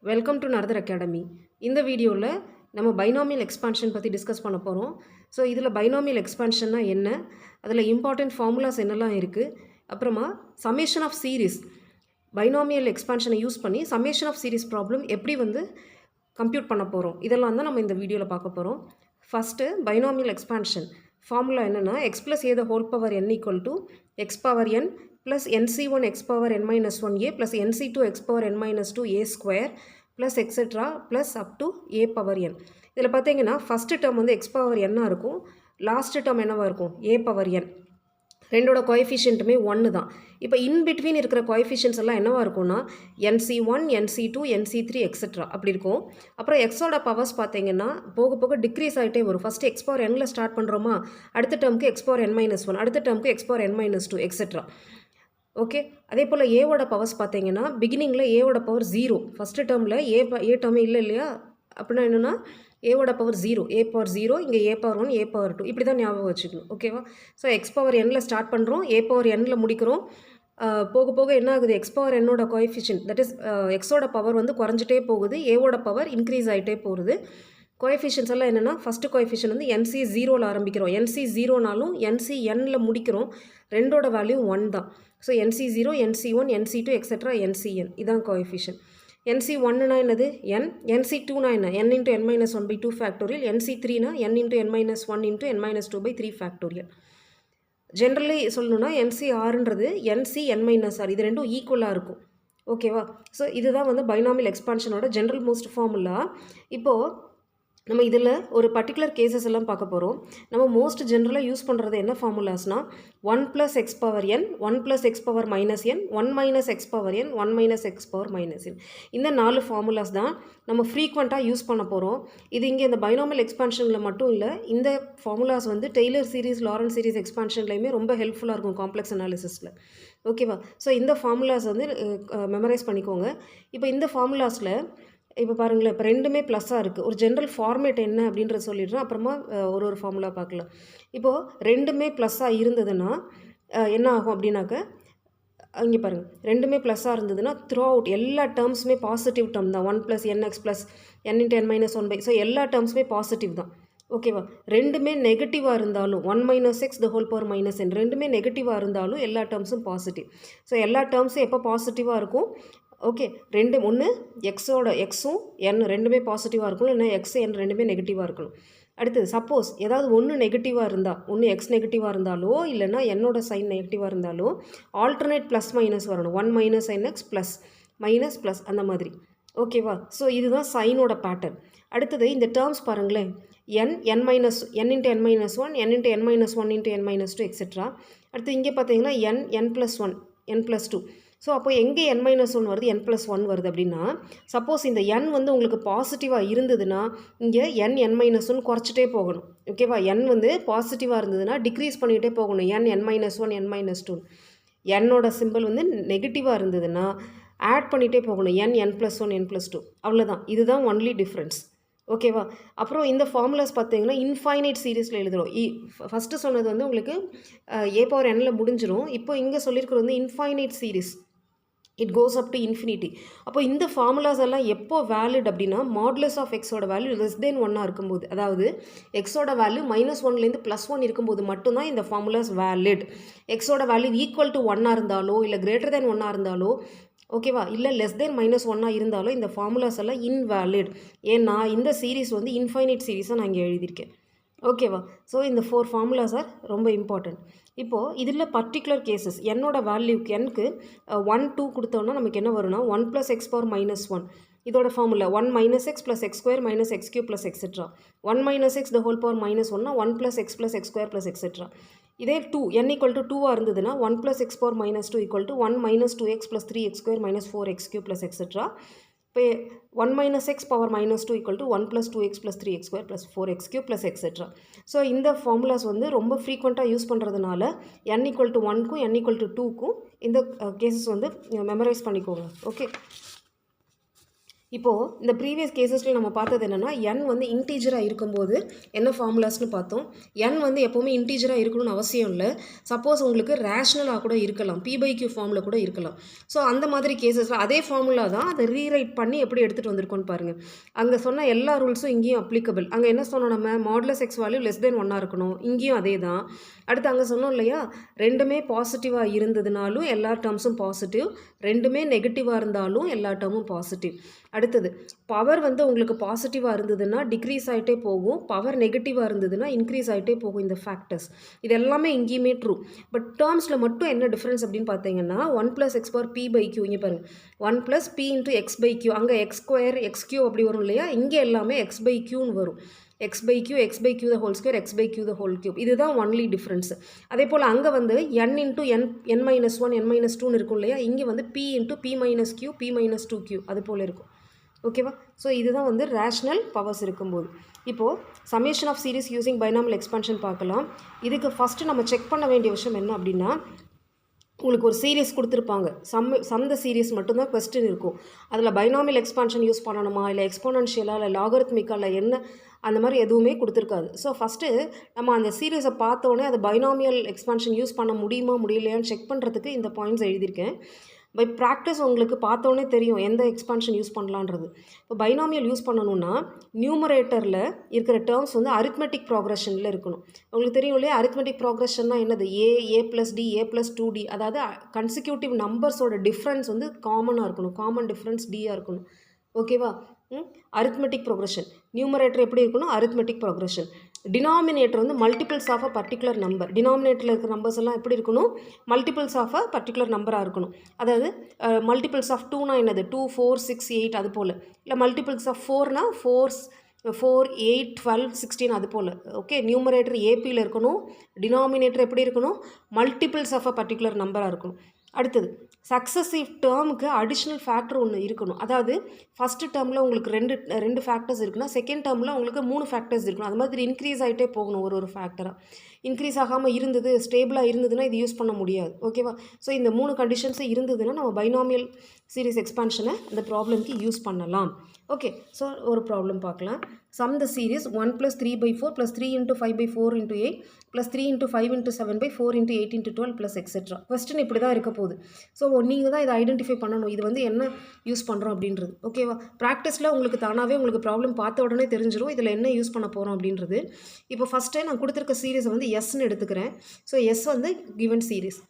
Welcome to நரதர் academy. இந்த வீடியோவில் நம்ம பைனாமியல் எக்ஸ்பான்ஷன் பற்றி டிஸ்கஸ் பண்ண போகிறோம். ஸோ இதில் பைனாமியல் எக்ஸ்பான்ஷன்னா என்ன, அதில் இம்பார்ட்டன்ட் ஃபார்முலாஸ் என்னெல்லாம் இருக்குது, அப்புறமா சமேஷன் ஆஃப் சீரீஸ், பைனாமியல் எக்ஸ்பான்ஷனை யூஸ் பண்ணி சமேஷன் ஆஃப் சீரீஸ் ப்ராப்ளம் எப்படி கம்ப்யூட் பண்ண போகிறோம், இதெல்லாம் தான் நம்ம இந்த வீடியோவில் பார்க்க போகிறோம். ஃபஸ்ட்டு பைனாமியல் எக்ஸ்பான்ஷன் ஃபார்முலா என்னென்னா x plus a the whole power n equal to x power n plus nc1 x power n minus 1a plus nc2 x power n minus 2a square plus etc plus up to a power n. இதில் பார்த்தீங்கன்னா first term x power n இருக்கும், last term என்னவாக இருக்கும் a power n. ரெண்டோட கோஎஃபிஷியன்ட்டுமே 1 தான். இப்போ in between இருக்கிற coefficients எல்லாம் என்னவாக இருக்கும்னா nc1 nc2 nc3 எக்ஸெட்ரா அப்படி இருக்கும். அப்புறம் எக்ஸோட பவர்ஸ் பார்த்தீங்கன்னா போக போக டிக்ரீஸ் ஆகிட்டே வரும். First x power n start பண்ணுறோமா, அடுத்த டேர்முக்கு எக்ஸ் பவர் n minus 1, அடுத்த டேர்முக்கு x power n minus 2 etcetera. Okay, அதே போல் ஏவோட பவர்ஸ் பார்த்தீங்கன்னா பிகினிங்கில் ஏவோட பவர் 0, ஃபஸ்ட்டு டேர்மில் ஏ டேர்மே இல்லை இல்லையா, அப்படின்னா என்னென்னா ஏவோட பவர் 0, ஏ பவர் 0, இங்கே ஏ பவர் 1, ஏ பவர் 2, இப்படி தான் ஞாபகம் வச்சுக்கணும். ஓகேவா? So X power n start பண்ணுறோம், ஏ பவர் n முடிக்கிறோம். போக போக என்ன ஆகுது, எக்ஸ் பவர் என்னோட கோஎஃபிஷியன்ட், தட் இஸ் எக்ஸோட பவர் குறைஞ்சிட்டே போகுது, ஏவோட பவர் இன்க்ரீஸ் ஆகிட்டே போகுது. கோஎஃபிஷியன்ஸ் எல்லாம் என்னென்னா ஃபஸ்ட்டு கோஎஃபிஷியன் NC 0ல் ஆரம்பிக்கிறோம், NC 0நாலும் NC n முடிக்கிறோம், ரெண்டோட வேல்யூ 1 தான். So NC 0, NC 1, NC 2 etcetera NC n, இதான் கோஎஃபிஷியன். NC 1னா என்னது n, NC 2னா என்ன n into n minus 1 by 2 factorial, NC 3னா n into n minus 1 into n minus 2 by 3 factorial. Generally சொல்லணும்னா NC Rன்றது NC n minus R, இது ரெண்டும் ஈக்குவலாக இருக்கும். ஓகேவா? So இதுதான் பைனாமியல் எக்ஸ்பான்ஷனோட ஜென்ரல் மோஸ்ட் ஃபார்முலா. இப்போது நம்ம இதில் ஒரு பர்டிகுலர் கேசஸ் எல்லாம் பார்க்க போகிறோம். நம்ம மோஸ்ட் ஜென்ரலாக யூஸ் பண்ணுறது என்ன ஃபார்முலாஸ்னால் 1 + x power n, 1 + x power minus n, 1 - x power n, 1 - x power minus n. இந்த 4 ஃபார்முலாஸ் தான் நம்ம ஃப்ரீக்வெண்ட்டாக யூஸ் பண்ண போகிறோம். இது இங்கே இந்த பைனாமியல் எக்ஸ்பான்ஷனில் மட்டும் இல்லை, இந்த formulas Taylor series, Laurent series எக்ஸ்பான்ஷன்லையுமே ரொம்ப ஹெல்ப்ஃபுல்லாக இருக்கும் காம்ப்ளெக்ஸ் அனாலிசிஸில். ஓகேவா? ஸோ இந்த ஃபார்முலாஸ் மெமரைஸ் பண்ணிக்கோங்க. இப்போ இந்த ஃபார்முலாஸில் இப்போ பாருங்களேன், இப்போ ரெண்டுமே ப்ளஸ்ஸாக இருக்குது. ஒரு ஜென்ரல் ஃபார்மேட் என்ன அப்படின்றத சொல்லிடுறேன், அப்புறமா ஒரு ஃபார்முலா பார்க்கலாம். இப்போது ரெண்டுமே ப்ளஸ்ஸாக இருந்ததுன்னா என்ன ஆகும் அப்படின்னாக்க, இங்கே பாருங்கள், ரெண்டுமே ப்ளஸ்ஸாக இருந்ததுன்னா த்ரூ அவுட் எல்லா டேர்ம்ஸுமே பாசிட்டிவ் டேர்ம் தான். 1 + nx + n into n minus 1 so எல்லா டேர்ம்ஸுமே பாசிட்டிவ் தான். ஓகேவா? ரெண்டுமே நெகட்டிவாக இருந்தாலும் 1 - x the whole power minus n, ரெண்டுமே நெகட்டிவாக இருந்தாலும் எல்லா டேர்ம்ஸும் பாசிட்டிவ். ஸோ எல்லா டேர்ம்ஸும் எப்போ பாசிட்டிவாக இருக்கும், ஓகே, ஒன்று எக்ஸோட எக்ஸும் என் ரெண்டுமே பாசிட்டிவாக இருக்கணும், இல்லைனா எக்ஸ் என் ரெண்டுமே நெகட்டிவாக இருக்கணும். அடுத்தது சப்போஸ் ஏதாவது ஒன்று நெகட்டிவாக இருந்தால், ஒன்று எக்ஸ் நெகட்டிவாக இருந்தாலோ இல்லைனா என்னோட சைன் நெகட்டிவாக இருந்தாலோ ஆல்டர்னேட் ப்ளஸ் மைனஸ் வரணும். 1 - nx ப்ளஸ் மைனஸ் ப்ளஸ் அந்த மாதிரி. ஓகேவா? ஸோ இதுதான் சைனோட பேட்டர்ன். அடுத்தது இந்த டேர்ம்ஸ் பாருங்களேன், n into n minus 1, n into n minus 1 into n minus 2 etcetera. அடுத்து இங்கே பார்த்தீங்கன்னா n + 1, n + 2. ஸோ அப்போ எங்கே n minus 1 வருது, n + 1 வருது அப்படின்னா, சப்போஸ் இந்த n உங்களுக்கு பாசிட்டிவாக இருந்ததுன்னா இங்கே n minus 1 குறைச்சிட்டே போகணும். ஓகேவா? n பாசிட்டிவாக இருந்ததுன்னா டிக்ரீஸ் பண்ணிகிட்டே போகணும், n minus 1, n minus 2. என்னோட சிம்பிள் நெகட்டிவாக இருந்ததுன்னா ஆட் பண்ணிகிட்டே போகணும், n + 1, n + 2. அவ்வளோதான், இதுதான் ஒன்லி டிஃப்ரென்ஸ். ஓகேவா? அப்புறம் இந்த ஃபார்முலாஸ் பார்த்தீங்கன்னா இன்ஃபைனைட் சீரீஸில் எழுதுகிறோம். ஃபஸ்ட்டு சொன்னது உங்களுக்கு a power nல முடிஞ்சிடும். இப்போ இங்கே சொல்லியிருக்கிறது infinite series, it goes up to infinity. அப்போ இந்த ஃபார்முலாஸ் எல்லாம் எப்போ வேலிட் அப்படின்னா மாடுலஸ் ஆஃப் எக்ஸோட வேல்யூ <1 இருக்கும்போது, அதாவது எக்ஸோட வேல்யூ -1லேருந்து +1 இருக்கும்போது மட்டும்தான் இந்த ஃபார்முலாஸ் வேலிட். எக்ஸோட வேல்யூ ஈக்குவல் டு 1 இருந்தாலோ இல்லை கிரேட்டர் தென் 1 இருந்தாலோ, ஓகேவா, இல்லை -1 இருந்தாலும் இந்த ஃபார்முலாஸ் எல்லாம் இன்வேலிட். ஏன்னா இந்த சீரீஸ் இன்ஃபைனைட் சீரீஸாக நான் இங்கே எழுதியிருக்கேன். ஓகேவா? ஸோ இந்த 4 ஃபார்முலாஸ் ஆர் ரொம்ப இம்பார்ட்டன்ட். இப்போது இதில் பர்டிகுலர் கேசஸ் என்னோட வேல்யூக்கு எனக்கு 1 2 கொடுத்தோன்னா நமக்கு என்ன வரும்னா 1 + x power minus 1, இதோட formula 1 - x + x² - x³ + etcetera. 1 - x the whole power minus 1னா 1 + x + x² + etcetera. இதே 2 n = 2ஆக இருந்ததுன்னா 1 + x power minus 2 = 1 - 2x + 3x² - 4x³ + etcetera. இப்போ 1 - x power minus 2 = 1 + 2x + 3x² + 4x³ + etcetera. So இந்த formulas ரொம்ப ஃப்ரீக்வெண்ட்டாக use பண்ணுறதுனால n = 1க்கும் n = 2க்கும் இந்த cases memorise பண்ணிக்கோங்க. Okay, இப்போது இந்த ப்ரீவியஸ் கேசஸில் நம்ம பார்த்தது என்னென்னா n வந்து இன்டீஜராக இருக்கும்போது என்ன ஃபார்முலாஸ்னு பார்த்தோம். n வந்து எப்போவுமே இன்டீஜராக இருக்கணும்னு அவசியம் இல்லை. சப்போஸ் உங்களுக்கு ரேஷ்னலாக கூட இருக்கலாம், p/q ஃபார்மில் கூட இருக்கலாம். ஸோ அந்த மாதிரி கேசஸில் அதே ஃபார்முலா தான் அதை ரீரைட் பண்ணி எப்படி எடுத்துகிட்டு வந்திருக்கோன்னு பாருங்கள். அங்கே சொன்ன எல்லா ரூல்ஸும் இங்கேயும் அப்ளிகபிள். அங்கே என்ன சொன்னோம், நம்ம modulus X value less than 1 இருக்கணும். இங்கேயும் அதே தான். அடுத்து அங்கே சொன்னோம் இல்லையா, ரெண்டுமே பாசிட்டிவாக இருந்ததுனாலும் எல்லா டேர்ம்ஸும் பாசிட்டிவ், ரெண்டுமே நெகட்டிவாக இருந்தாலும் எல்லா டேர்மும் பாசிட்டிவ். அடுத்தது பவர் வந்து உங்களுக்கு பாசிட்டிவாக இருந்ததுன்னா டிக்ரீஸ் ஆகிட்டே போகும், பவர் நெகட்டிவாக இருந்ததுன்னா இன்க்ரீஸ் ஆகிட்டே போகும். இந்த ஃபேக்டர்ஸ் இது எல்லாமே இங்கேயுமே ட்ரூ. பட் டேர்ம்ஸில் மட்டும் என்ன டிஃப்ரென்ஸ் அப்படின்னு பார்த்தீங்கன்னா 1 + x/p/q. இங்கே பாருங்கள், 1 + p × x/q. அங்கே x² x³ அப்படி வரும் இல்லையா, இங்கே எல்லாமே x/qன்னு வரும். x/q x/q the whole square x/q the whole cube. இதுதான் ஒன்லி டிஃப்ரென்ஸ். அதே போல் அங்கே வந்து n × n -1 n -2ன்னு இருக்கும் இல்லையா, இங்கே வந்து p × p - q p - 2q அது போல் இருக்கும். ஓகேவா? ஸோ இதுதான் வந்து ரேஷ்னல் பவர்ஸ் இருக்கும்போது. இப்போது summation of series using binomial expansion பார்க்கலாம். இதுக்கு ஃபஸ்ட்டு நம்ம செக் பண்ண வேண்டிய விஷயம் என்ன அப்படின்னா, உங்களுக்கு ஒரு சீரிஸ் கொடுத்துருப்பாங்க, சம் த சீரிஸ் மட்டும்தான் கொஸ்டின் இருக்கும். அதில் பைனாமியல் எக்ஸ்பான்ஷன் யூஸ் பண்ணணுமா, இல்லை எக்ஸ்போனன்ஷியலாக, இல்லை லாகரித்மிக்கா, இல்லை என்ன அந்த மாதிரி எதுவுமே கொடுத்துருக்காது. ஸோ ஃபஸ்ட்டு நம்ம அந்த சீரிஸை பார்த்தோன்னே அது பைனாமியல் எக்ஸ்பான்ஷன் யூஸ் பண்ண முடியுமா முடியலையான்னு செக் பண்ணுறதுக்கு இந்த பாயிண்ட்ஸ் எழுதியிருக்கேன். பை ப்ராக்டிஸ் உங்களுக்கு பார்த்தோன்னே தெரியும் எந்த எக்ஸ்பான்ஷன் யூஸ் பண்ணலான்றது. இப்போ பைனாமியல் யூஸ் பண்ணணுன்னா நியூமரேட்டரில் இருக்கிற டேர்ம்ஸ் வந்து அரித்மெட்டிக் ப்ராக்ரெஷனில் இருக்கணும். உங்களுக்கு தெரியும் இல்லையா, அரித்மெட்டிக் ப்ராக்ரெஷன்னா என்னது, a + d a + 2d. அதாவது கன்சிக்யூட்டிவ் நம்பர்ஸோட டிஃப்ரென்ஸ் வந்து காமனாக இருக்கணும், காமன் டிஃப்ரென்ஸ் d-ஆக இருக்கணும். ஓகேவா? Arithmetic progression. நியூமரேட்டர் எப்படி இருக்கணும், அரித்மெட்டிக் ப்ரோக்ரெஷன். டினாமினேட்டர் வந்து multiples of a particular number. டினாமினேட்டரில் இருக்கிற நம்பர்ஸ் எல்லாம் எப்படி இருக்கணும், மல்டிபிள்ஸ் ஆஃப் அ பர்டிகுலர் நம்பராக இருக்கணும். அதாவது மல்டிபிள்ஸ் ஆஃப் 2னா என்னது, 2 4 6 8 அது போல். இல்லை மல்டிபிள்ஸ் ஆஃப் 4னா 4 8 12 16 அது போல். ஓகே, நியூமரேட்டர் ஏபியில் இருக்கணும், டினாமினேட்டர் எப்படி இருக்கணும், மல்டிபிள்ஸ் ஆஃப் அ பர்டிகுலர் நம்பராக இருக்கணும். அடுத்தது சக்ஸஸிவ் டேர்முக்கு அடிஷ்னல் ஃபேக்டர் ஒன்று இருக்கணும். அதாவது ஃபஸ்ட்டு டேர்மில் உங்களுக்கு ரெண்டு ஃபேக்டர்ஸ் இருக்குன்னா செகண்ட் டேர்மில் உங்களுக்கு 3 ஃபேக்டர்ஸ் இருக்கணும். அது மாதிரி இன்க்ரீஸ் ஆகிட்டே போகணும் ஒரு ஃபேக்டராக. இன்க்ரீஸ் ஆகாமல் இருந்தது, ஸ்டேபிளாக இருந்ததுன்னா இது யூஸ் பண்ண முடியாது. ஓகேவா? ஸோ இந்த 3 கண்டிஷன்ஸு இருந்ததுன்னா நம்ம பைனாமியல் சீரிஸ் எக்ஸ்பான்ஷனை அந்த ப்ராப்ளம்க்கு யூஸ் பண்ணலாம். ஓகே, ஸோ ஒரு ப்ராப்ளம் பார்க்கலாம். Some the series 1 + 3/4 + 3 × 5/4 × 8 + 3 × 5 × 7/4 × 8 × 12 + etcetera. Question இப்படி தான் இருக்க போகுது. ஸோ நீங்கள் தான் இதை ஐடென்டிஃபை பண்ணணும், இது வந்து என்ன யூஸ் பண்ணுறோம் அப்படின்றது. ஓகேவா? ப்ராக்டிஸில் உங்களுக்கு தானாகவே உங்களுக்கு ப்ராப்ளம் பார்த்த உடனே தெரிஞ்சிடும் இதில் என்ன யூஸ் பண்ண போகிறோம் அப்படின்றது. இப்போ ஃபஸ்ட்டே நான் கொடுத்துருக்க சீரிஸை வந்து எஸ்ன்னு எடுத்துக்கிறேன். ஸோ எஸ் வந்து கிவன் சீரிஸ்.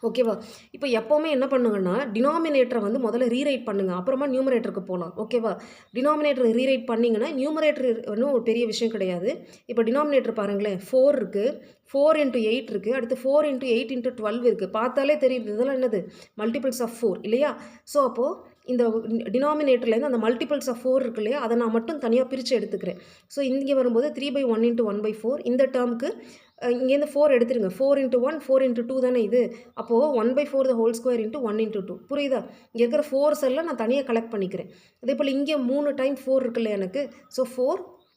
ஓகேவா? இப்போ எப்போவுமே என்ன பண்ணுங்கன்னா டினாமினேட்டரை வந்து முதல்ல ரீரைட் பண்ணுங்கள், அப்புறமா நியூமரேட்டருக்கு போகலாம். ஓகேவா? டினாமினேட்டரை ரீரைட் பண்ணிங்கன்னா நியூமரேட்டர் ஒன்றும் ஒரு பெரிய விஷயம் கிடையாது. இப்போ டினாமினேட்டர் பாருங்களேன், 4 இருக்குது, 4 × 8 இருக்குது, அடுத்து 4 × 8 × 12 இருக்குது. பார்த்தாலே தெரியுது இதெல்லாம் என்னது, மல்டிபிள்ஸ் ஆஃப் 4 இல்லையா? ஸோ அப்போது இந்த டினாமினேட்டர்லேருந்து அந்த மல்டிபிள்ஸ் ஆஃப் 4 இருக்கு இல்லையா, அதை நான் மட்டும் தனியாக பிரித்து எடுத்துக்கிறேன். ஸோ இங்கே வரும்போது 3/1 × 1/4. இந்த டேர்முக்கு இங்கேருந்து 4 எடுத்துருங்க. 4 × 1 4 × 2 தானே இது. அப்போது 1/4 the whole square × 1 × 2. புரியுதா? இங்கே இருக்கிற 4s எல்லாம் நான் தனியாக கலெக்ட் பண்ணிக்கிறேன். அதே போல் இங்கே 3 டைம் 4 இருக்குல்ல எனக்கு. ஸோ 4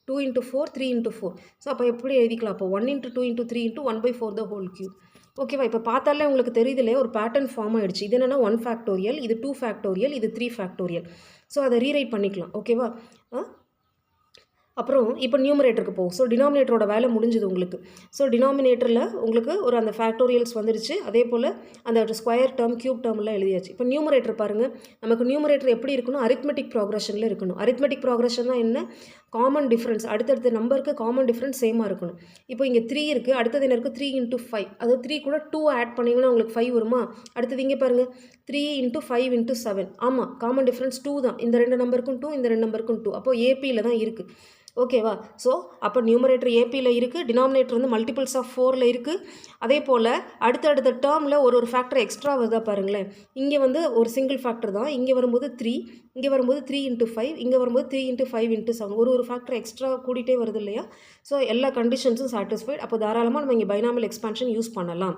2 × 4 3 × 4. ஸோ அப்போ எப்படி எழுதிக்கலாம், அப்போ 1 × 2 × 3 × 1/4 the whole cube. ஓகேவா? இப்போ பார்த்தாலே உங்களுக்கு தெரியுதுலே ஒரு பேட்டர்ன் ஃபார்ம் ஆகிடுச்சு. இது என்னென்னா 1 ஃபேக்டோரியல், இது 2 ஃபேக்டோரியல், இது 3 ஃபேக்டோரியல். ஸோ அதை ரீரைட் பண்ணிக்கலாம். ஓகேவா? அப்புறம் இப்போ நியூமரேட்டருக்கு போகும். ஸோ டினாமினேட்டரோட வேலை முடிஞ்சுது உங்களுக்கு. ஸோ டினாமினேட்டரில் உங்களுக்கு ஒரு அந்த ஃபேக்டோரியல்ஸ் வந்துருச்சு. அதே போல் அந்த ஸ்கொயர் டேர்ம் கியூப் டேர்ம்லாம் எழுதியாச்சு. இப்போ நியூமரேட்டர் பாருங்கள், நமக்கு நியூமரேட்டர் எப்படி இருக்கணும், அரித்மெட்டிக் ப்ராக்ரெஷனில் இருக்கணும். அரித்மெட்டிக் ப்ராக்ரெஷன்னா என்ன, காமன் டிஃப்ரென்ஸ், அடுத்தடுத்த நம்பருக்கு காமன் டிஃப்ரென்ஸ் சேமாக இருக்கணும். இப்போ இங்கே 3 இருக்குது, அடுத்தது என்ன இருக்குது 3 × 5. அதாவது 3 கூட 2 ஆட் பண்ணிங்கன்னா உங்களுக்கு 5 வருமா? அடுத்தது இங்கே பாருங்கள் 3 × 5 × 7. ஆமாம், காமன் டிஃப்ரென்ஸ் 2 தான். இந்த 2 நம்பருக்கும் 2, இந்த 2 நம்பருக்கும் 2. அப்போது ஏபியில் தான் இருக்குது. ஓகேவா? ஸோ அப்போ நியூமரேட்டர் ஏபியில் இருக்குது, டினாமினேட்டர் வந்து மல்டிபிள்ஸ் ஆஃப் 4ல் இருக்குது. அதே போல் அடுத்தடுத்த டேர்மில் ஒரு ஃபேக்டர் எக்ஸ்ட்ரா வருதா பாருங்களேன். இங்கே வந்து ஒரு சிங்கிள் ஃபேக்டர் தான், இங்கே வரும்போது 3, இங்கே வரும்போது 3 × 5, இங்கே வரும்போது 3 × 5 × 7. ஒரு ஃபேக்டர் எக்ஸ்ட்ரா கூட்டிகிட்டே வருது இல்லையா? ஸோ எல்லா கண்டிஷன்ஸும் சாட்டிஸ்ஃபைட். அப்போ தாராளமாக நம்ம இங்கே பைனாமியல் எக்ஸ்பான்ஷன் யூஸ் பண்ணலாம்.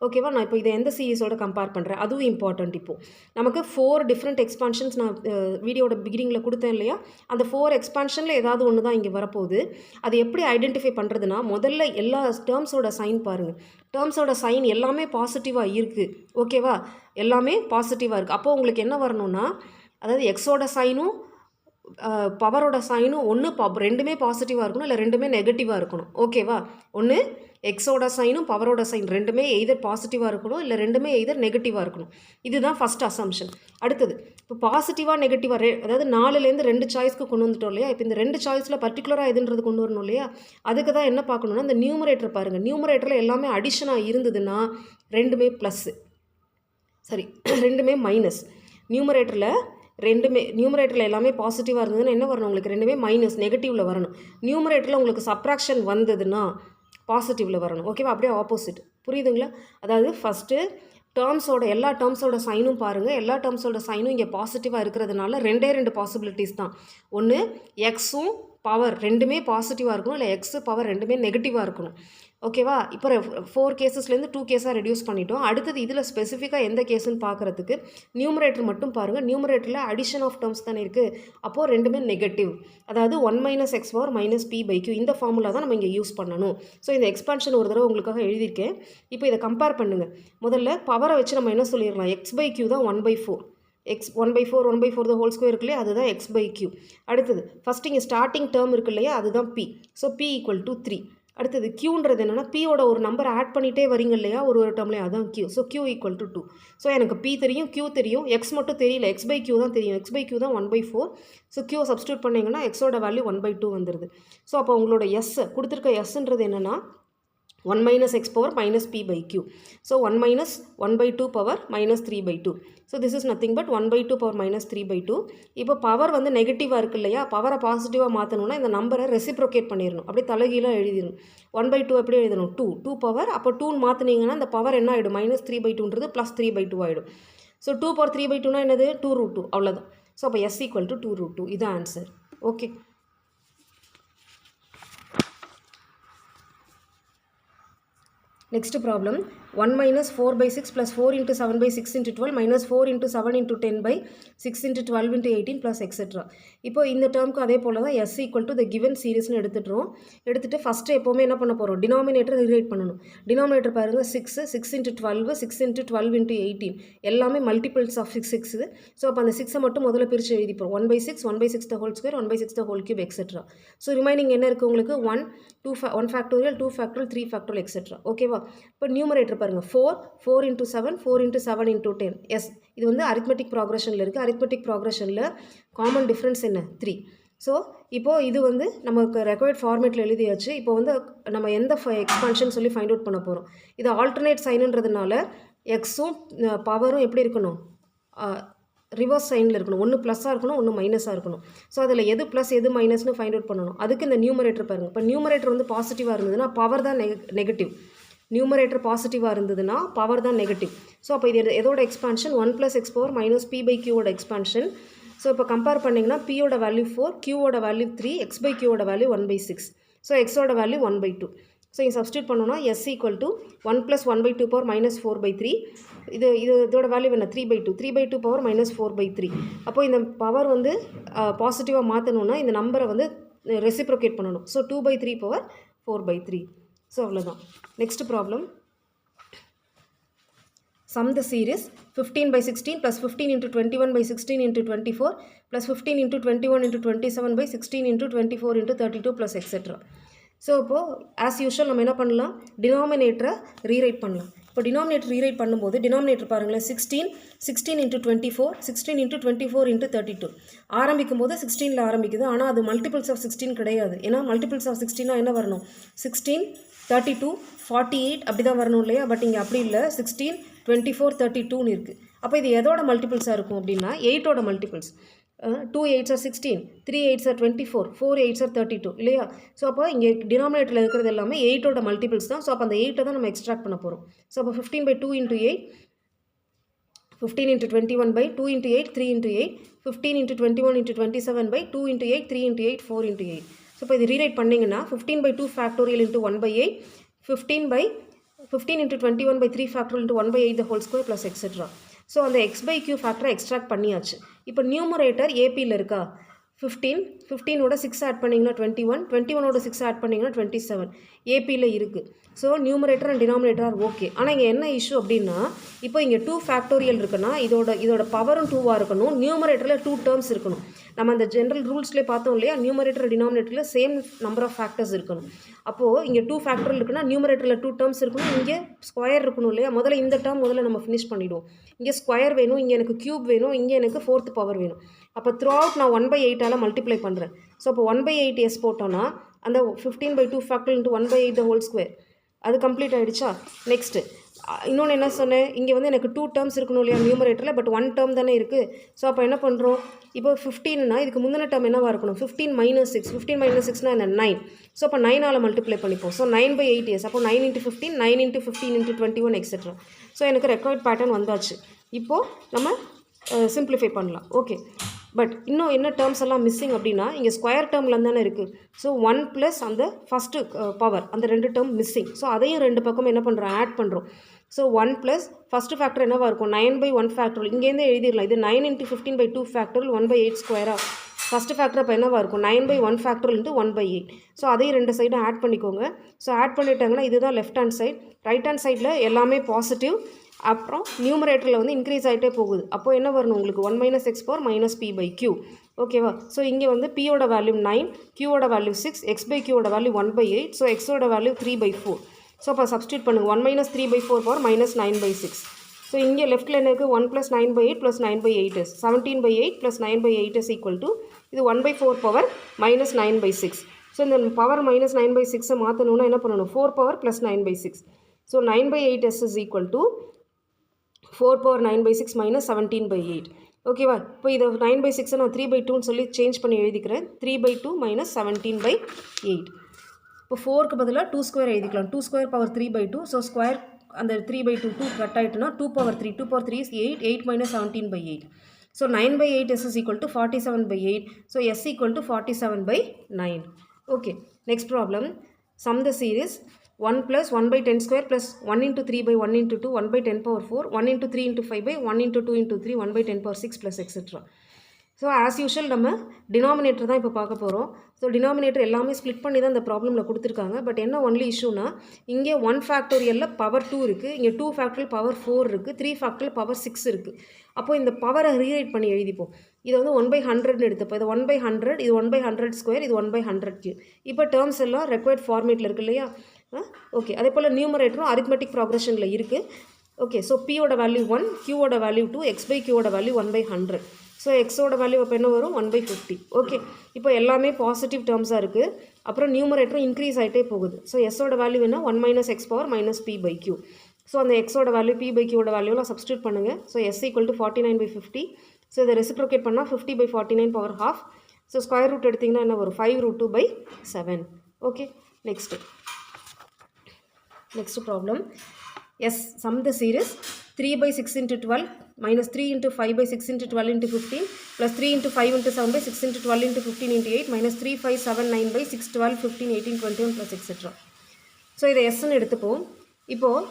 ஓகேவா? நான் இப்போ இதை எந்த சீரிஸோட கம்பேர் பண்ணுறேன், அதுவும் இம்பார்ட்டண்ட். இப்போது நமக்கு 4 டிஃப்ரெண்ட் எக்ஸ்பான்ஷன்ஸ் நான் வீடியோட பிகினிங்கில் கொடுத்தேன் இல்லையா, அந்த 4 எக்ஸ்பான்ஷனில் ஏதாவது ஒன்று தான் இங்கே வரப்போகுது. அது எப்படி ஐடென்டிஃபை பண்ணுறதுனா, முதல்ல எல்லா டேர்ம்ஸோட சைன் பாருங்கள். டேர்ம்ஸோட சைன் எல்லாமே பாசிட்டிவாக இருக்குது. ஓகேவா? எல்லாமே பாசிட்டிவாக இருக்குது. அப்போது உங்களுக்கு என்ன வரணும்னா அதாவது எக்ஸோட சைனும் பவரோட சைனும் ஒன்று ரெண்டுமே பாசிட்டிவாக இருக்கணும், இல்லை ரெண்டுமே நெகட்டிவாக இருக்கணும். ஓகேவா? ஒன்று எக்ஸோட சைனும் பவரோட சைன் ரெண்டுமே எய்தர் பாசிட்டிவாக இருக்கணும், இல்லை ரெண்டுமே எய்தர் நெகட்டிவாக இருக்கணும். இதுதான் ஃபஸ்ட் அசம்ஷன். அடுத்தது இப்போ பாசிட்டிவாக நெகட்டிவாக அதாவது 4லேருந்து 2 சாய்ஸ்க்கு கொண்டு வந்துட்டோம் இல்லையா? இப்போ இந்த 2 சாய்ஸில் பர்டிகுலராக எதுன்றது கொண்டு வரணும் இல்லையா? அதுக்கு தான் என்ன பார்க்கணுன்னா, இந்த நியூமரேட்டர் பாருங்கள். நியூமரேட்டரில் எல்லாமே அடிஷனாக இருந்ததுன்னா ரெண்டுமே ப்ளஸ்ஸு, சரி ரெண்டுமே மைனஸ். நியூமரேட்டரில் எல்லாமே பாசிட்டிவாக இருந்ததுன்னா என்ன வரணும் உங்களுக்கு? ரெண்டுமே மைனஸ், நெகட்டிவில் வரணும். நியூமரேட்டரில் உங்களுக்கு சப்ராக்ஷன் வந்ததுன்னா பாசிட்டிவில் வரணும். ஓகேவா? அப்படியே ஆப்போசிட். புரியுதுங்களா? அதாவது ஃபஸ்ட்டு எல்லா டேர்ம்ஸோட சைனும் பாருங்கள். எல்லா டேர்ம்ஸோட சைனும் இங்கே பாசிட்டிவாக இருக்கிறதுனால 2 பாசிபிலிட்டிஸ் தான். ஒன்று எக்ஸும் பவர் ரெண்டுமே பாசிட்டிவாக இருக்கணும், இல்லை எக்ஸு பவர் ரெண்டுமே நெகட்டிவாக இருக்கணும். ஓகேவா? இப்போ 4 கேசஸ்லேருந்து 2 கேஸாக ரெடியூஸ் பண்ணிட்டோம். அடுத்தது இதில் ஸ்பெசிஃபிக்காக எந்த கேஸுன்னு பார்க்குறதுக்கு நியூமரேட்டர் மட்டும் பாருங்கள். நியூமரேட்டரில் அடிஷன் ஆஃப் டேர்ம்ஸ் தானே இருக்குது. அப்போது ரெண்டுமே நெகட்டிவ். அதாவது 1 - x power - p/q இந்த ஃபார்முலா தான் நம்ம இங்கே யூஸ் பண்ணணும். ஸோ இந்த எக்ஸ்பான்ஷன் ஒரு தடவை உங்களுக்காக எழுதியிருக்கேன். இப்போ இதை கம்பேர் பண்ணுங்கள். முதல்ல பவரை வச்சு நம்ம என்ன சொல்லிடலாம்? x/q தான் 1/4. 1/4 the whole square இருக்கு இல்லையா? அதுதான் x/q. அடுத்தது ஃபஸ்ட் இங்கே ஸ்டார்டிங் டேர்ம் இருக்கு இல்லையா? அதுதான் p. So p = 3. அடுத்தது க்யூன்றது என்னென்னா, பியோட ஒரு நம்பர் ஆட் பண்ணிகிட்டே வரீங்க இல்லையா ஒரு டேர்ம்லேயே? அதுதான் க்யூ. So q = 2. ஸோ எனக்கு p தெரியும், q தெரியும், x மட்டும் தெரியல, x/q தான் தெரியும். x/q தான் 1/4. ஸோ q சப்ஸ்டியூட் பண்ணிங்கன்னா எக்ஸோட வேல்யூ 1/2 வந்துடுது. ஸோ அப்போ உங்களோட எஸ் கொடுத்துருக்க எஸ்ன்றது என்னென்னா 1 - x power - p/q. So 1 - 1/2 power -3/2. So this is nothing but 1/2 power -3/2. இப்போ பவர் வந்து நெகட்டிவாக இருக்கு இல்லையா? பவரை பாசிட்டிவாக மாற்றணும்னா இந்த நம்பரை ரெசிப்ரோகேட் பண்ணிடணும். அப்படியே தலைகீழாக எழுதிடணும். 1/2 எப்படி எழுதணும்? 2 பவர். அப்போ 2 மாற்றினீங்கன்னா இந்த பவர் என்ன ஆகிடும்? -3/2ன்றது +3/2 ஆகிடும். ஸோ 2 power 3/2னா என்னது? 2√2. அவ்வளோதான். ஸோ அப்போ s = 2√2. இதுதான் answer. Okay. Next problem, 1 - 4/6 + 4 × 7/6 × 12 - 4 × 7 × 10/6 × 12 × 18 + etc. இப்போ இந்த டேர்முக்கு அதே போல் தான் s = the given series எடுத்துகிட்டு ஃபஸ்ட்டு எப்போவுமே என்ன பண்ண போகிறோம்? டினாமினேட்டர் ரீரைட் பண்ணணும். டினாமினேட்டர் பாருங்கள் 6 × 12 6 × 12 × 18 எல்லாமே மல்டிபிள்ஸ் ஆஃப் 6. ஸோ அப்போ அந்த 6 மட்டும் முதல்ல பிரித்து எழுதிப்போம். 1/6 1/6 the whole square 1/6 the whole cube etc. So remaining என்ன இருக்குது உங்களுக்கு? 1 factorial 2 factorial 3 factorial etc. ஓகேவா? இப்போ நியூமரேட்டர் பாருங்கள் 4 × 7 4 × 7 × 10. எஸ், இது வந்து அரித்மெட்டிக் ப்ராக்ரஷனில் இருக்குது. அரித்மெட்டிக் ப்ராக்ரஷனில் காமன் டிஃப்ரென்ஸ் என்ன? 3. ஸோ இப்போது இது வந்து நமக்கு ரெக்வயர்ட் ஃபார்மேட்டில் எழுதியாச்சு. இப்போ வந்து நம்ம எந்த எக்ஸ்பான்ஷன் சொல்லி ஃபைண்ட் அவுட் பண்ண போகிறோம். இது ஆல்டர்னேட் சைனுன்றதுனால எக்ஸும் பவரும் எப்படி இருக்கணும்? ரிவர்ஸ் சைனில் இருக்கணும். ஒன்று ப்ளஸ்ஸாக இருக்கணும், ஒன்று மைனஸாக இருக்கணும். ஸோ அதில் எது ப்ளஸ் எது மைனஸ்னு ஃபைண்ட் அவுட் பண்ணணும். அதுக்கு இந்த நியூமரேட்டர் பாருங்கள். இப்போ நியூமரேட்டர் வந்து பாசிட்டிவாக இருந்ததுன்னா பவர் தான் நெகட்டிவ். நியூமரேட்டர் பாசிட்டிவாக இருந்ததுன்னா பவர் தான் நெகட்டிவ். ஸோ அப்போ இது எதோட எக்ஸ்பான்ஷன்? 1 + x power - p/q எக்ஸ்பான்ஷன். ஸோ இப்போ கம்பேர் பண்ணிங்கன்னா பியோட வேல்யூ 4, க்யூவோட வேல்யூ 3, x/q வேல்யூ 1/6. ஸோ எக்ஸோட வேல்யூ 1/2. ஸோ இங்கே சப்ஸ்டியூட் பண்ணோன்னா s = 1 + 1/2 power -4/3. இதோட வேல்யூ என்ன? 3/2. 3/2 power -4/3. அப்போ இந்த பவர் வந்து பாசிட்டிவாக மாற்றணுன்னா இந்த நம்பரை வந்து ரெசிப்ரோகேட் பண்ணணும். So 2/3 power 4/3. ஸோ அவ்வளோதான். Next problem, sum the series 15/16 + 15 × 21/16 × 24 + 15 × 21 × 27/16 × 24 × 32 + etc. So இப்போது ஆஸ் யூஷுவல் நம்ம என்ன பண்ணலாம்? டினாமினேட்டரை ரீரைட் பண்ணலாம். இப்போ டினாமினேட்டர் ரீரைட் பண்ணும்போது டினாமினேட்டர் பாருங்களேன் 16 × 24 16 × 24 × 32 ஆரம்பிக்கும் போது 16ல் ஆரம்பிக்குது. ஆனால் அது மல்டிபிள்ஸ் ஆஃப் 16 கிடையாது. ஏன்னா மல்டிபிள்ஸ் ஆஃப் 16 என்ன வரணும்? 16 32 48 அப்படி தான் வரணும் இல்லையா? பட் இங்கே அப்படி இல்லை. 16 24 32ன்னு இருக்குது. அப்போ இது எதோட மல்டிபிள்ஸாக இருக்கும் அப்படின்னா 8ஓட multiples. 2 8s are 16, 3 8s are 24, 4 8s are 32 இல்லையா? ஸோ அப்போ இங்கே டினாமினேட்டரில் இருக்கிறது எல்லாமே 8ஓட மல்டிபிள்ஸ் தான். ஸோ அப்போ அந்த 8 தான் நம்ம எக்ஸ்ட்ராக்ட் பண்ண போகிறோம். ஸோ அப்போ 15/2 × 8, 15 × 21/2 × 8, 3 × 8, 15 × 21 × 27/2 × 8, 3 × 8, 4 × 8. ஸோ இப்போ இது ரீரைட் பண்ணிங்கன்னா 15/2 factorial × 1/8, 15 × 21/3 factorial × 1/8 the whole square + etc. So அந்த x/q ஃபேக்டரை எக்ஸ்ட்ராக்ட் பண்ணியாச்சு. இப்போ நியூமரேட்டர் ஏபியில் இருக்கா? 15 15ஓட 6 ஆட் பண்ணிங்கன்னா 21, 21ஓட 6 ஆட் பண்ணிங்கன்னா 27. ஏபியில் இருக்குது. So numerator and denominator are okay. ஆனால் இங்கே என்ன இஷ்யூ அப்படின்னா, இப்போ இங்கே 2 ஃபேக்டோரியல் இருக்குன்னா இதோட பவரும் 2வாக இருக்கணும், நியூமரேட்டரில் 2 டேர்ம்ஸ் இருக்கணும். நம்ம அந்த ஜென்ரல் ரூல்ஸ்லேயே பார்த்தோம் இல்லையா, நியூமரேட்டர் டினாமினேட்டரில் சேம் நம்பர் ஆஃப் ஃபேக்டர்ஸ் இருக்கணும். அப்போது இங்கே 2 ஃபேக்டரியல் இருக்குன்னா நியூமரேட்டரில் 2 டேர்ம்ஸ் இருக்கணும், இங்கே ஸ்கொயர் இருக்கணும் இல்லையா. முதல்ல இந்த டேர்ம் நம்ம ஃபினிஷ் பண்ணிவிடுவோம். இங்கே ஸ்கொயர் வேணும், இங்கே எனக்கு க்யூப் வேணும், இங்கே எனக்கு 4th பவர் வேணும். அப்போ த்ரூ அவுட் நான் 1/8 மல்டிப்ளை பண்ணுறேன். ஸோ அப்போ 1/8 போட்டோன்னா அந்த 15/2 factorial into 1/8 the whole square அது கம்ப்ளீட் ஆகிடுச்சா. நெக்ஸ்ட்டு இன்னொன்று என்ன சொன்னேன், இங்கே எனக்கு 2 டேர்ம்ஸ் இருக்கணும் இல்லையா நியூமரேட்டரில், பட் 1 டேர்ம் தானே இருக்குது. ஸோ அப்போ என்ன பண்ணுறோம், இப்போ 15னா இதுக்கு முந்தின டேர்ம் என்னவாக இருக்கணும், 15 - 6. 15 - 6னா என்ன, 9. ஸோ அப்போ 9ஆல் மல்டிப்ளை பண்ணிப்போம். ஸோ 9/8 அப்போ 9 × 15, 9 × 15 × 21 எக்ஸெட்ரா. ஸோ எனக்கு ரெக்கார்ட் பேட்டர்ன் வந்தாச்சு. இப்போது நம்ம சிம்பிளிஃபை பண்ணலாம். ஓகே, பட் இன்னும் என்ன டேர்ம்ஸ் எல்லாம் மிஸ்ஸிங் அப்படின்னா, இங்கே ஸ்கொயர் டேர்மில் தானே இருக்குது. ஸோ 1 + அந்த ஃபஸ்ட்டு பவர் அந்த 2 டேர்ம் மிஸ்ஸிங். ஸோ அதையும் 2 பக்கம் என்ன பண்ணுறோம், ஆட் பண்ணுறோம். ஸோ 1 + ஃபஸ்ட்டு ஃபேக்டர் என்னவாக இருக்கும், 9/1 ஃபேக்டரியல். இங்கேருந்து எழுதிடலாம், இது 9 × 15/2 ஃபேக்டரியல் 1/8 ஸ்கொயராக. ஃபஸ்ட்டு ஃபேக்டர் அப்போ என்னவாக இருக்கும், 9/1 ஃபேக்டரியல் இன்ட்டு 1/8. ஸோ அதையும் 2 சைடும் ஆட் பண்ணிக்கோங்க. ஸோ ஆட் பண்ணிட்டாங்கன்னா இதுதான் left hand side. Right hand சைடில் எல்லாமே பாசிட்டிவ். அப்புறம் நியூமரேட்டரில் இன்க்ரீஸ் ஆகிட்டே போகுது. அப்போது என்ன வரணும் உங்களுக்கு, 1 - x - p/q. ஓகேவா. ஸோ இங்கே பியோட வேல்யூ 9, க்யூவோட வேல்யூ 6, x/qவோட வேல்யூ 1/8. ஸோ எக்ஸோட வேல்யூ 3/4. ஸோ அப்போ சப்ஸ்டியூட் பண்ணுங்கள், 1 - 3/4 பவர் -9/6. ஸோ இங்கே லெஃப்ட்டில் எனக்கு 1 + 9/8 + 9/8 is 17/8 + 9/8 is equal to இது 1/4 பவர் -9/6. ஸோ இந்த பவர் -9/6 மாற்றணுன்னா என்ன பண்ணணும், 4 power + 9/6. So 9/8 is equal to 4 power 9/6 - 17/8. ஓகேவா. இப்போ இதை 9/6 நான் 3/2ன்னு சொல்லி சேஞ்ச் பண்ணி எழுதிக்கிறேன். 3/2 - 17/8. இப்போ 4க்கு பதிலாக 2 ஸ்கொயர் எழுதிக்கலாம். 2 ஸ்கொயர் பவர் 3/2. ஸோ ஸ்கொயர் அந்த 3/2 2 கட் ஆகிட்டுனா 2 power 3. 2 power 3 is 8. 8 - 17/8. So 9/8 is equal to 47/8. So s equal to 47/9. Okay, next problem. Sum the series 1 + 1/10 square plus 1 × 3/1 × 2 1/10^4 1 × 3 × 5 1 × 2 × 3 1/10^6 plus etc. So as usual நம்ம denominator தான் இப்போ பார்க்க போகிறோம். So denominator எல்லாமே split பண்ணி தான் இந்த ப்ராப்ளமில் கொடுத்துருக்காங்க. பட் என்ன ஒன்லி இஷ்யூனா, இங்கே 1 ஃபேக்டோரியலில் பவர் 2 இருக்குது, இங்கே 2 ஃபேக்டரியல் பவர் 4 இருக்குது, 3 ஃபேக்டரியல் பவர் 6 இருக்குது. அப்போது இந்த பவரை ரீரைட் பண்ணி எழுதிப்போம். இதை 1/100 எடுத்துப்போம். இது 1/100, இது 1/100², இது 1/100^3. இப்போ டேர்ம்ஸ் எல்லாம் ரெக்வயர்ட் ஃபார்மேட்டில் இருக்குது இல்லையா. ஓகே, அதே போல் நியூமரேட்டரும் அரித்மெட்டிக் ப்ராக்ரெஷனில் இருக்குது. ஓகே, ஸோ பியோட வேல்யூ 1, க்யூவோட வேல்யூ 2, x/qவோட வேல்யூ 1/100. ஸோ எக்ஸோட வேல்யூ அப்போ என்ன வரும், 1/50. ஓகே, இப்போ எல்லாமே பாசிட்டிவ் டேர்ம்ஸாக இருக்குது. அப்புறம் நியூமரேட்டரும் இன்க்ரீஸ் ஆகிட்டே போகுது. ஸோ எஸ்ஸோட வேல்யூ என்ன, 1 - x பவர் -p/q. ஸோ அந்த எக்ஸோட வேல்யூ p/qவோட வேல்யூலாம் சப்ஸ்டியூட் பண்ணுங்கள். So s = 49/50. ஸோ இதை ரெசிப்ரோகேட் பண்ணால் 50/49 பவர் ½. ஸோ ஸ்கொயர் ரூட் எடுத்திங்கன்னா என்ன வரும், 5√2/7. Okay, next problem. Sum the series 3/6 × 12 minus 3 × 5/6 × 12 × 15 plus 3 × 5 × 7/6 × 12 × 15 × 8 minus 3, 5, 7, 9/6, 12, 15, 18, 21 plus etc. So இதை எஸ்ன்னு எடுத்துப்போம். இப்போது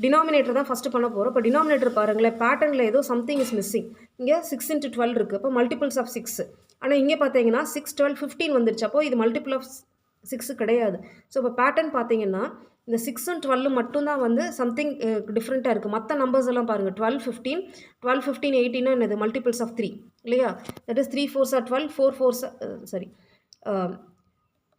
டினாமினேட்டர் தான் ஃபஸ்ட்டு பண்ண போகிறோம். இப்போ டினாமினேட்டர் பாருங்களேன், பேட்டர்னில் ஏதோ சம்திங் இஸ் மிஸ்ஸிங். இங்கே 6 × 12 இருக்குது, அப்போ மல்டிபிள்ஸ் ஆஃப் 6. ஆனால் இங்கே பார்த்தீங்கன்னா 6, 12, 15 வந்துருச்சு. அப்போது இது மல்டிபிள் ஆஃப் 6 கிடையாது. ஸோ இப்போ பேட்டர்ன் பார்த்தீங்கன்னா இந்த 6 ம் 12 மட்டும்தான் சம்திங் டிஃப்ரெண்ட்டாக இருக்குது. மற்ற நம்பர்ஸ் எல்லாம் பாருங்கள், 12, 15, 12, 15, 18 என்னது மல்டிபிள்ஸ் ஆஃப் 3 இல்லையா. That is 3 4s are 12, 4 4s sorry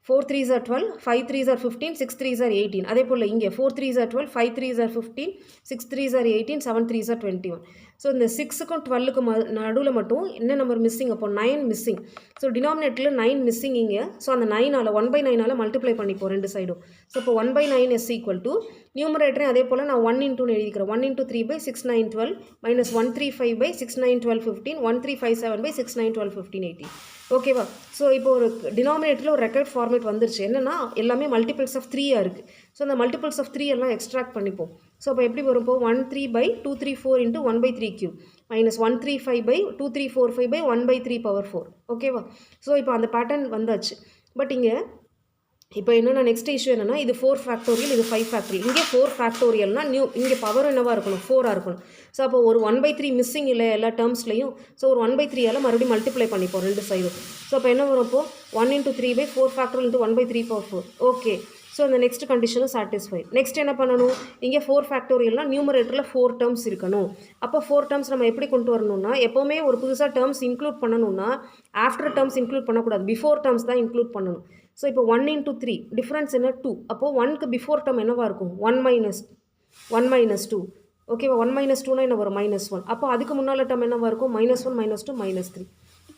4 3s are 12, 5 3s are 15, 6 3s are 18. அதே போல் இங்கே 4 3s are 12, 5 3s are 15, 6 3s are 18, 7 3s are 21. So இந்த 6க்கும் 12க்கும் நடுவில் மட்டும் என்ன நம்பர் மிஸ்ஸிங், அப்போ 9 மிஸ்ஸிங். ஸோ டினாமினேட்டரில் 9 மிஸ்ஸிங் இங்கே. ஸோ அந்த 9ஆல் 1/9ஆல் மல்டிப்ளை பண்ணிப்போம் ரெண்டு சைடும். ஸோ இப்போ 1/9 is equal to நியூமரேட்டரையும் அதே போல் நான் 1 × எழுதிக்கிறேன். 1 × 3/6 9 12 minus 135/6 9 12 15 1357/6 9 12 15 18. ஓகேவா. ஸோ இப்போ ஒரு டினாமினேட்டரில் ஒரு ரெக்கார்ட் ஃபார்மேட் வந்துருச்சு. என்னென்னா எல்லாமே மல்டிபிள்ஸ் ஆஃப் 3 இருக்குது. ஸோ அந்த மல்டிபிள்ஸ் ஆஃப் 3 எல்லாம் எக்ஸ்ட்ராக்ட் பண்ணிப்போம். ஸோ அப்போ எப்படி வரும்போ 13/234 × 1/3³ மைனஸ் 135/2345 1/3 பவர் 4. ஓகேவா. ஸோ இப்போ அந்த பேட்டர்ன் வந்தாச்சு. பட் இங்கே இப்போ என்னென்னா நெக்ஸ்ட் இஷ்யூ என்னென்னா இது 4 ஃபேக்டோரியல், இது 5 ஃபேக்டோரியல். இங்கே 4 ஃபேக்டோரியல்னா இங்கே பவர் என்னவாக இருக்கணும், 4ஆக இருக்கணும். ஸோ அப்போ ஒரு 1/3 மிஸ்ஸிங் இல்லை எல்லா டேர்ம்ஸ்லையும். ஸோ ஒரு 1/3ஆல் மறுபடியும் மல்டிப்ளை பண்ணிப்போம் ரெண்டு சைடும். ஸோ அப்போ என்ன வரும், இப்போ 1 × 3/4 ஃபேக்டோரியல் × 1/3 பவர் 4. ஓகே. ஸோ அந்த நெக்ஸ்ட் கண்டிஷனும் சாட்டிஸ்ஃபை. நெக்ஸ்ட் என்ன பண்ணணும், இங்கே 4 ஃபேக்டோரியல்னால் நியூமரேட்டரில் 4 டேர்ம்ஸ் இருக்கணும். அப்போ 4 டேர்ம்ஸ் நம்ம எப்படி கொண்டு வரணும்னா, எப்போவுமே ஒரு புதுசாக டேர்ம்ஸ் இன்க்ளூட் பண்ணணும்னா ஆஃப்டர் டேர்ம்ஸ் இன்க்ளூட் பண்ணக்கூடாது, பிஃபோர் டேர்ம்ஸ் தான் இன்க்ளூட் பண்ணணும். ஸோ இப்போ 1 into 3 டிஃப்ரென்ஸ் என்ன 2. அப்போது 1க்கு பிஃபோர் டேர்ம் என்னவாக இருக்கும் 1 minus 2. ஓகேவா, 1 minus 2னா என்ன வரும் -1. அப்போ அதுக்கு முன்னால் டேர்ம் என்னவாக இருக்கும் -1 -2 -3.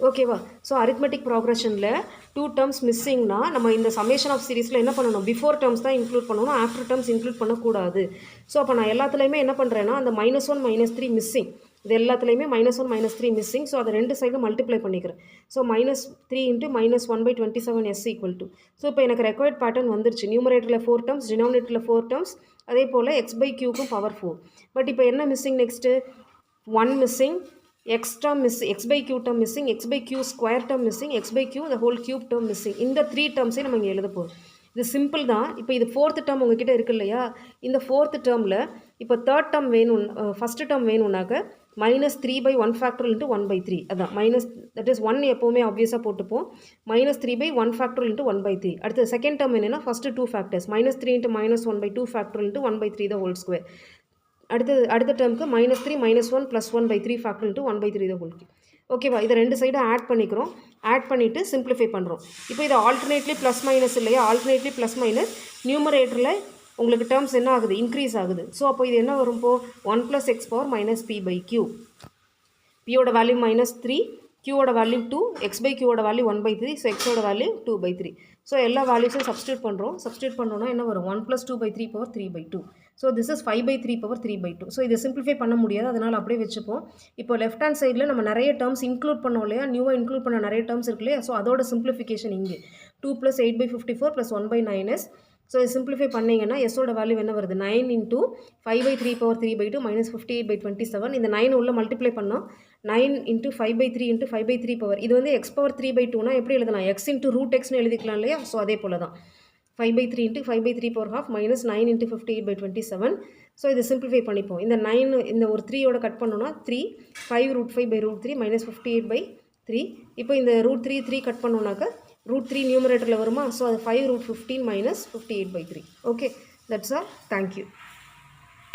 ஓகேவா. ஸோ அரித்மெட்டிக் ப்ராக்ரஷனில் 2 டேர்ம்ஸ் மிஸ்ஸிங்னா நம்ம இந்த சமேஷன் ஆஃப் சீரிஸில் என்ன பண்ணணும், பிஃபோர் டேர்ம்ஸ் தான் இன்க்ளூட் பண்ணணும், ஆஃப்டர் டேர்ம்ஸ் இன்க்ளூட் பண்ணக்கூடாது. ஸோ அப்போ நான் எல்லாத்துலேயுமே என்ன பண்ணுறேன்னா அந்த -1 -3 மிஸ்ஸிங், இது எல்லாத்துலேயுமே -1 -3 மிஸ்ஸிங். ஸோ அதை ரெண்டு சைடும் மல்டிப்ளை பண்ணிக்கிறேன். ஸோ -3 × -1/27 s = ஸோ இப்போ எனக்கு ரெக்வயர்ட் பேட்டர்ன் வந்துருச்சு. நியூமரேட்டரில் 4 டேர்ம்ஸ், டினாமினேட்டரில் 4 டேர்ம்ஸ், அதே போல் x/qக்கும் பவர் 4. பட் இப்போ என்ன missing, next 1 missing, x term missing, x/q term missing, x/q square term missing, x/q the whole cube term missing. இந்த 3 டேர்ம்ஸே நம்ம இங்கே எழுத போகிறோம். இது சிம்பிள் தான். இப்போ இது 4th டேர்ம் உங்ககிட்ட இருக்கு இல்லையா, இந்த 4th டேர்மில் இப்போ 3rd டேர்ம் வேணும், ஃபஸ்ட்டு டேர்ம் வேணும்னாக்க -3/1 factorial into 1/3. அதான் தட் இஸ் 1 எப்போவுமே ஆப்வியஸாக போட்டுப்போம். -3/1 factorial into 1/3. அடுத்து செகண்ட் டேர்ம் என்னென்னா first 2 factors, -3 × -1/2 factorial into 1/3 the whole square. அடுத்த டேர்முக்கு -3 -1 + 1/3 factorial into 1/3 the whole cube. ஓகேவா, இதை ரெண்டு சைடும் ஆட் பண்ணிக்கிறோம். ஆட் பண்ணிவிட்டு சிம்பிளிஃபை பண்ணுறோம். இப்போ இது ஆல்டர்னேட்லி ப்ளஸ் மைனஸ் இல்லையா, ஆல்டர்னேட்லி ப்ளஸ் மைனஸ் நியூமரேட்டரில் உங்களுக்கு டேர்ம்ஸ் என்ன ஆகுது, இன்க்ரீஸ் ஆகுது. ஸோ அப்போ இது என்ன வரும், இப்போ 1 + x power -p/q. பியோட வேல்யூ -3, க்யூவோட வேல்யூ 2, x/qவோட வேல்யூ 1/3, ஸோ எக்ஸோட வேல்யூ 2/3. ஸோ எல்லா வேல்யூஸும் சப்ஸ்டியூட் பண்ணுறோம்னா என்ன வரும், 1 + 2/3 power 3/2. So this is 5/3 power 3/2. So இதை சிம்பிளிஃபை பண்ண முடியாது, அதனால் அப்படியே வச்சுப்போம். இப்போ லெஃப்ட் ஹேண்ட் சைடில் நம்ம நிறைய டேர்ம்ஸ் இன்க்ளூட் பண்ணோம் இல்லையா, நியூவாக இன்க்ளூட் பண்ண நிறைய டேர்ம்ஸ் இருக்கு இல்லையா, ஸோ அதோட சிம்பிளிஃபிகேஷன் இங்கே 2 + 8/54 + 1/9s. ஸோ இது சிம்பிளிஃபை பண்ணிங்கன்னா எஸ்ஸோட வேல்யூ என்ன வருது, 9 × 5/3 power 3/2 -58/27. இந்த 9 உள்ள மல்டிப்ளை பண்ணோம், 9 × 5/3 × 5/3 பவர், இது வந்து x power 3/2னா எப்படி எழுதலாம், x × √x எழுதிக்கலாம் இல்லையா. ஸோ அதே போல் தான் 5/3 × 5/3 power ½ -9 × 58/27. ஸோ இது சிம்பிளிஃபை பண்ணிப்போம். இந்த 9 இந்த ஒரு 3யோட கட் பண்ணோன்னா 3, 5√5/√3 -58/3. இப்போ இந்த √3 3 கட் பண்ணோன்னாக்க √3 நியூமரேட்டரில் வருமா, ஸோ அது 5√15 -58/3. Okay, that's all. தேங்க்யூ.